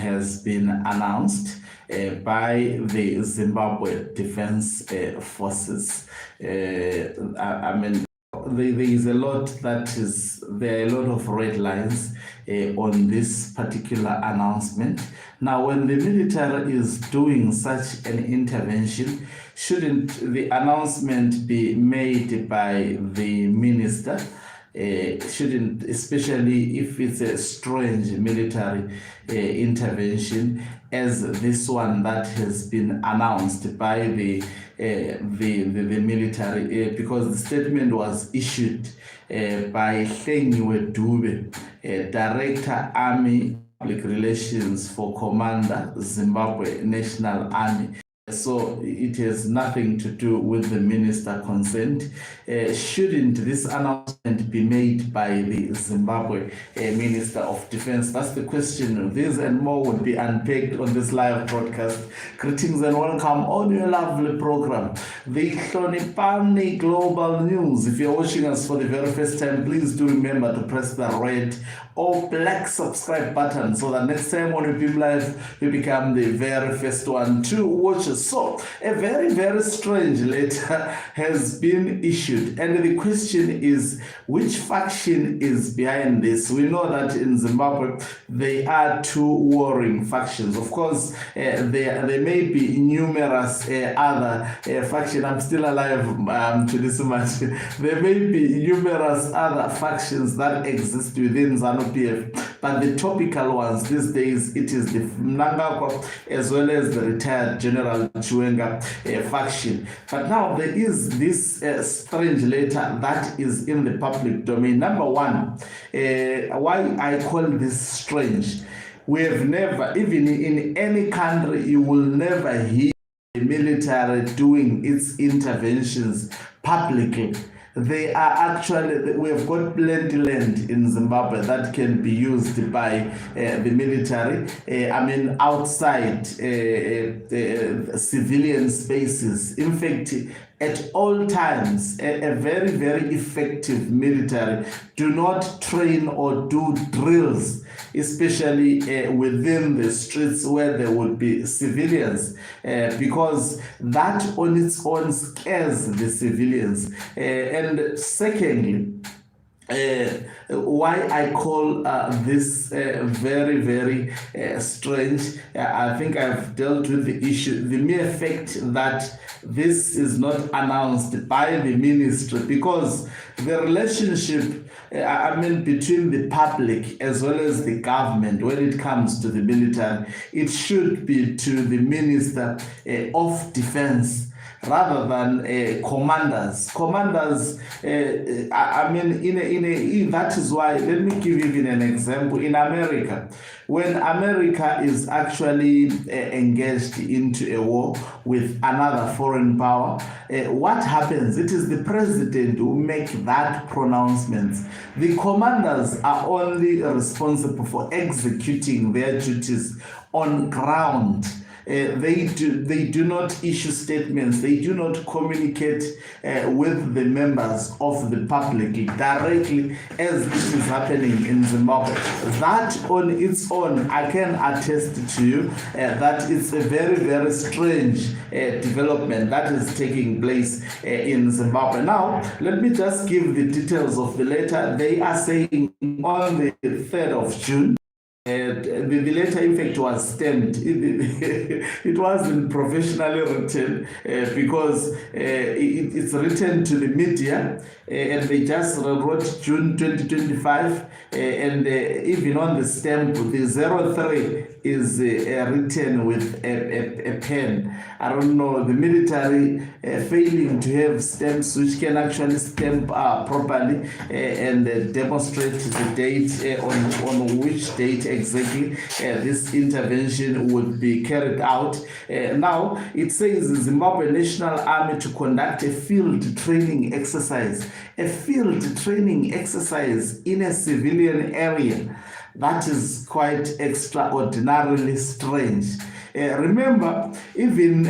has been announced by the Zimbabwe Defense Forces. I mean, there is a lot there are a lot of red lines on this particular announcement. Now, when the military is doing such an intervention, shouldn't the announcement be made by the minister? Shouldn't, especially if it's a strange military intervention as this one that has been announced by the military, because the statement was issued by Hlengiwe Dube, Director Army Public Relations for Commander, Zimbabwe National Army. So it has nothing to do with the minister concerned. Shouldn't this announcement be made by the Zimbabwe Minister of Defense? That's the question. This and more would be unpacked on this live broadcast. Greetings and welcome on your lovely program, the Hlonipani Global News. If you're watching us for the very first time, please do remember to press the red or black subscribe button so that next time when we beam live, you become the very first one to watch us. So a very, very strange letter has been issued, and the question is, which faction is behind this? We know that in Zimbabwe there are two warring factions. Of course, there may be numerous other factions. I'm still alive to this much. There may be numerous other factions that exist within ZANU-PF, but the topical ones these days, it is the Mnangagwa as well as the retired General Chiwenga faction. But now there is this strange letter that is in the public domain. Number one, why I call this strange, we have never, even in any country, you will never hear the military doing its interventions publicly. They are actually, we have got plenty land in Zimbabwe that can be used by the military. I mean, outside civilian spaces. In fact, at all times, a very, very effective military do not train or do drills, especially within the streets where there would be civilians, because that on its own scares the civilians. And secondly, why I call this very, very strange, I think I've dealt with the issue, the mere fact that this is not announced by the ministry, because the relationship between the public as well as the government when it comes to the military, it should be to the Minister of Defense rather than commanders. Commanders, that is why, let me give you even an example. In America, when America is actually engaged into a war with another foreign power, what happens? It is the president who makes that pronouncement. The commanders are only responsible for executing their duties on ground. They do not issue statements. They do not communicate with the members of the public directly, as this is happening in Zimbabwe. That on its own, I can attest to you that it's a very, very strange development that is taking place in Zimbabwe. Now, let me just give the details of the letter. They are saying on the 3rd of June, the letter, in fact, was stamped. It wasn't professionally written because it's written to the media, and they just wrote June 2025, and even on the stamp, the 03 is written with a pen. I don't know, the military failing to have stamps which can actually stamp properly and demonstrate the date on which date exactly this intervention would be carried out. Now, it says the Zimbabwe National Army to conduct a field training exercise. A field training exercise in a civilian area. That is quite extraordinarily strange. Remember, even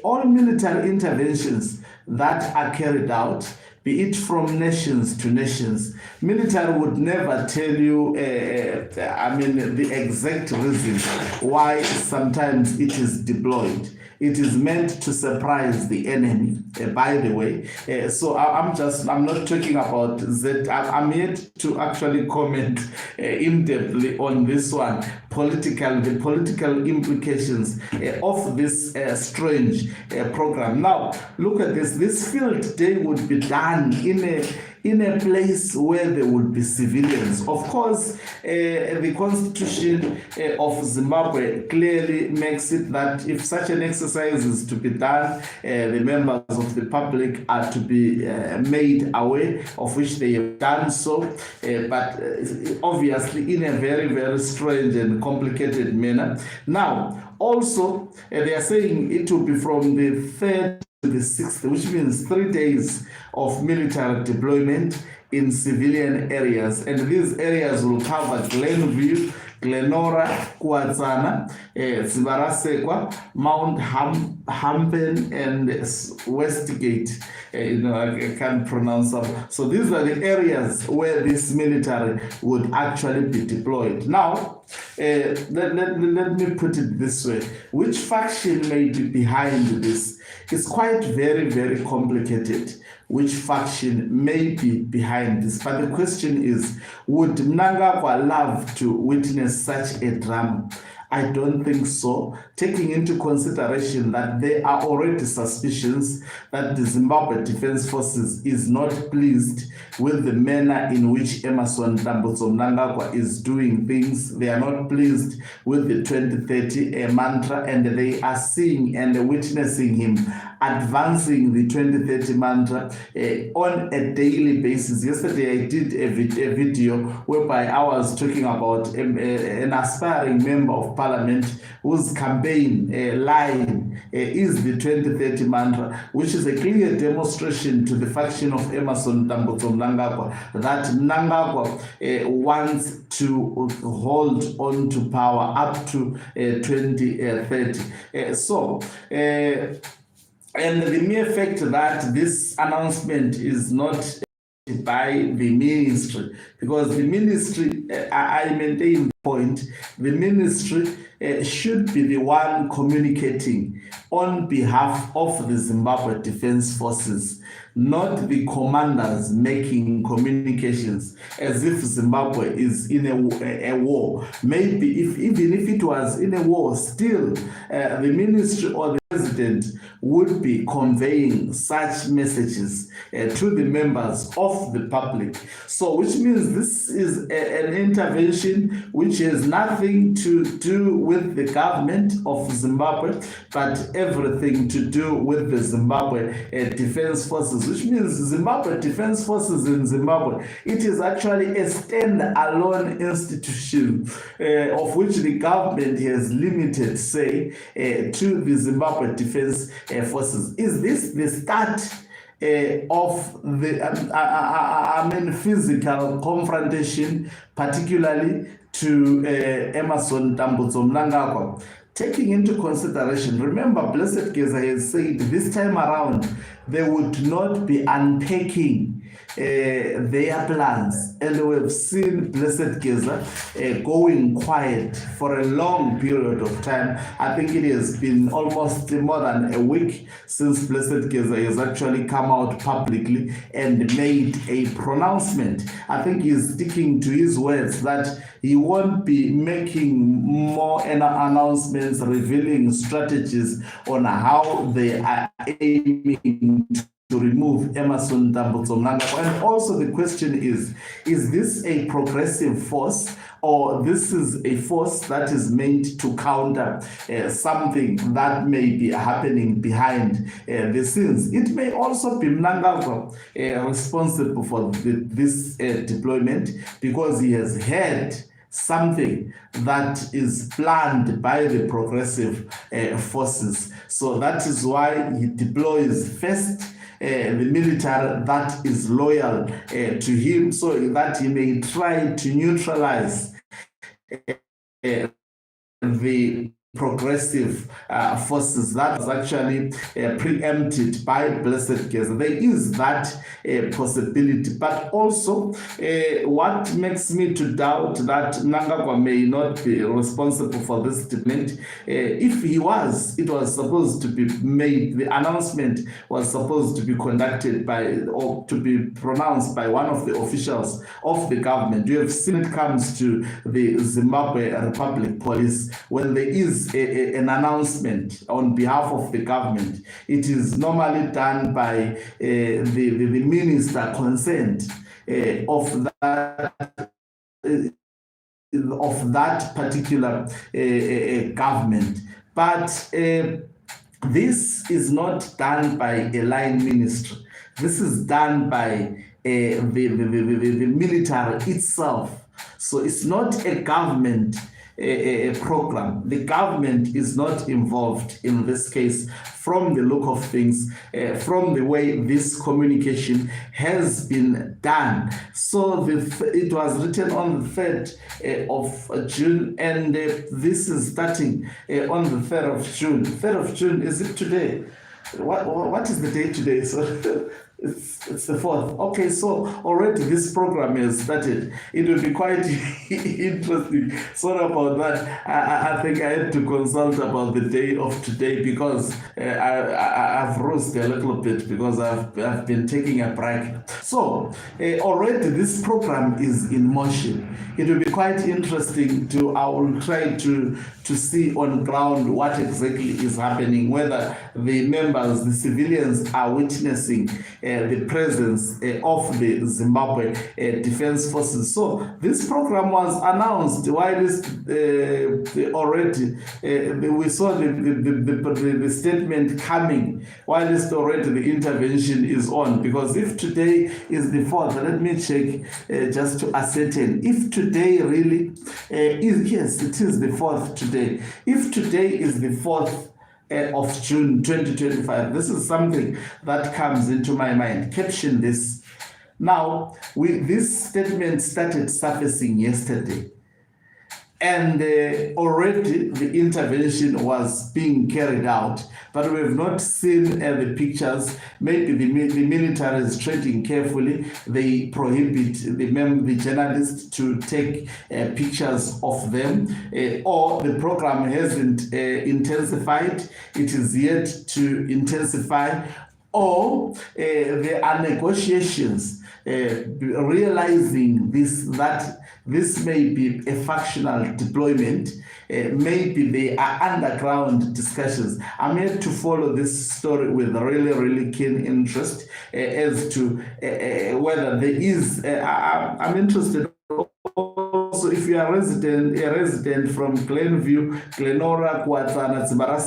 all military interventions that are carried out, be it from nations to nations. Military would never tell you, the exact reason why sometimes it is deployed. It is meant to surprise the enemy, by the way. So I'm not talking about that. I'm yet to actually comment in-depthly on this one, the political implications of this strange program. Now, look at this. This field day would be done in a place where there would be civilians. Of course, the constitution of Zimbabwe clearly makes it that if such an exercise is to be done, the members of the public are to be made aware, of which they have done so, but obviously in a very, very strange and complicated manner. Now, also, they are saying it will be from the 3rd to the 6th, which means 3 days of military deployment in civilian areas. And these areas will cover Glenview, Glenora, Kuazana, Zibarasekwa, Mount Hampen, and Westgate. I can't pronounce them. So these are the areas where this military would actually be deployed. Now, let me put it this way. Which faction may be behind this? It's quite very, very complicated. Which faction may be behind this? But the question is, would Mnangagwa love to witness such a drama? I don't think so, taking into consideration that there are already suspicions that the Zimbabwe Defense Forces is not pleased with the manner in which Emmerson Mnangagwa is doing things. They are not pleased with the 2030 mantra, and they are seeing and witnessing him advancing the 2030 mantra on a daily basis. Yesterday, I did a video whereby I was talking about an aspiring member of parliament whose campaign line is the 2030 mantra, which is a clear demonstration to the faction of Emmerson Mnangagwa that Mnangagwa wants to hold on to power up to 2030. And the mere fact that this announcement is not by the ministry, because the ministry, I maintain the point, the ministry should be the one communicating on behalf of the Zimbabwe Defense Forces, not the commanders making communications as if Zimbabwe is in a war. Maybe even if it was in a war, still the ministry or the president would be conveying such messages to the members of the public. So, which means this is an intervention which has nothing to do with the government of Zimbabwe, but everything to do with the Zimbabwe Defense Forces, which means Zimbabwe Defense Forces in Zimbabwe, it is actually a stand-alone institution of which the government has limited say to the Zimbabwe Defense Forces. Is this the start of the physical confrontation, particularly to Emmerson Mnangagwa? Taking into consideration, remember, Blessed Geza has said this time around they would not be unpacking their plans, and we've seen Blessed Geza going quiet for a long period of time. I think it has been almost more than a week since Blessed Geza has actually come out publicly and made a pronouncement. I think he's sticking to his words that he won't be making more announcements revealing strategies on how they are aiming to remove Emmerson Mnangagwa. And also the question is this a progressive force, or this is a force that is meant to counter something that may be happening behind the scenes? It may also be Mnangagwa responsible for this deployment, because he has had something that is planned by the progressive forces. So that is why he deploys first the military that is loyal to him, so that he may try to neutralize the progressive forces that was actually preempted by Blessed Geza. There is that possibility, but also what makes me to doubt that Mnangagwa may not be responsible for this statement. If he was, it was supposed to be made, the announcement was supposed to be conducted by, or to be pronounced by one of the officials of the government. You have seen it comes to the Zimbabwe Republic Police, when there is an announcement on behalf of the government, it is normally done by the minister concerned of that particular government. But this is not done by a line ministry. This is done by the military itself. So it's not a government program. The government is not involved in this case, from the look of things, from the way this communication has been done. So it was written on the 3rd of June, and this is starting on the 3rd of June. 3rd of June, is it today? What is the date today? So it's the 4th. Okay, so already this program has started. It will be quite interesting. Sorry about that. I think I had to consult about the day of today, because I've roused a little bit because I've been taking a break. So already this program is in motion. It will be quite interesting I will try to see on ground what exactly is happening, whether the members, the civilians are witnessing the presence of the Zimbabwe Defense Forces. So this program was announced while already we saw the statement coming, while already the intervention is on. Because if today is the 4th, let me check just to ascertain. If today really is, yes, it is the 4th today. If today is the 4th of June 2025, this is something that comes into my mind. Caption this. Now, this statement started surfacing yesterday, and already the intervention was being carried out, but we have not seen the pictures. Maybe the military is treading carefully. They prohibit the journalists to take pictures of them, or the program hasn't intensified. It is yet to intensify, or there are negotiations realizing that this may be a factional deployment. Maybe they are underground discussions. I'm here to follow this story with really keen interest as to whether there is. I'm interested also if you are a resident from Glenview, Glenora, Kwatsana, Zimbabwe,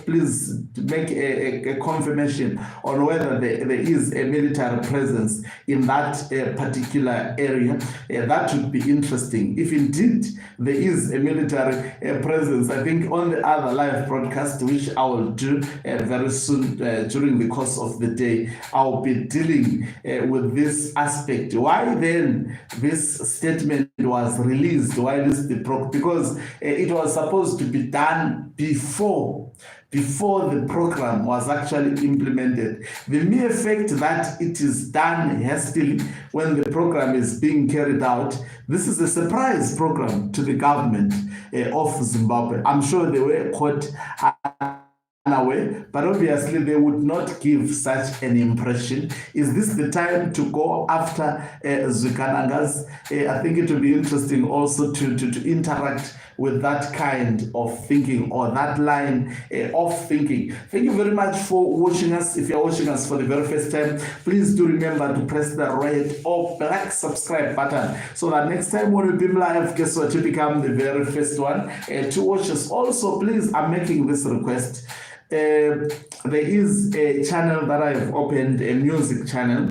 please make a confirmation on whether there is a military presence in that particular area. That would be interesting. If indeed there is a military presence, I think on the other live broadcast, which I will do very soon during the course of the day, I'll be dealing with this aspect. Why then this statement was released? Why is because it was supposed to be done before the program was actually implemented. The mere fact that it is done hastily when the program is being carried out, this is a surprise program to the government of Zimbabwe. I'm sure they were caught unaware, but obviously they would not give such an impression. Is this the time to go after Zukanangas? I think it will be interesting also to interact with that kind of thinking, or that line of thinking. Thank you very much for watching us. If you're watching us for the very first time, please do remember to press the red or black subscribe button, so that next time when we be live, guess what, you become the very first one to watch us. Also, please, I'm making this request. There is a channel that I've opened, a music channel,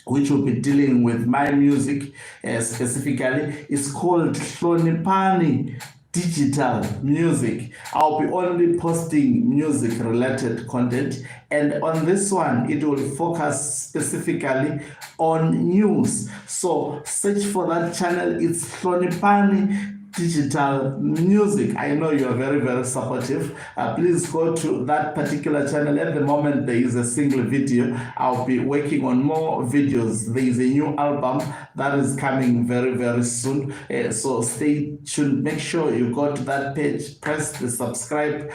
which will be dealing with my music specifically. It's called Hlonipani Digital Music. I'll be only posting music related content, and on this one it will focus specifically on news. So search for that channel. It's Hlonipani digital music. I know you are very, very supportive. Please go to that particular channel. At the moment, there is a single video. I'll be working on more videos. There is a new album that is coming very, very soon. So stay tuned. Make sure you go to that page, press the subscribe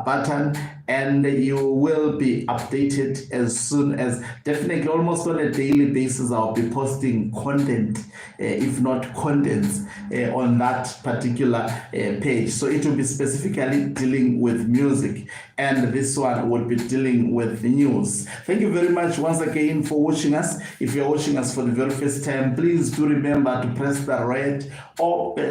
button, and you will be updated as soon as, definitely almost on a daily basis, I'll be posting content, if not contents, on that particular page. So it will be specifically dealing with music, and this one would be dealing with news. Thank you very much once again for watching us. If you're watching us for the very first time, please do remember to press the red or black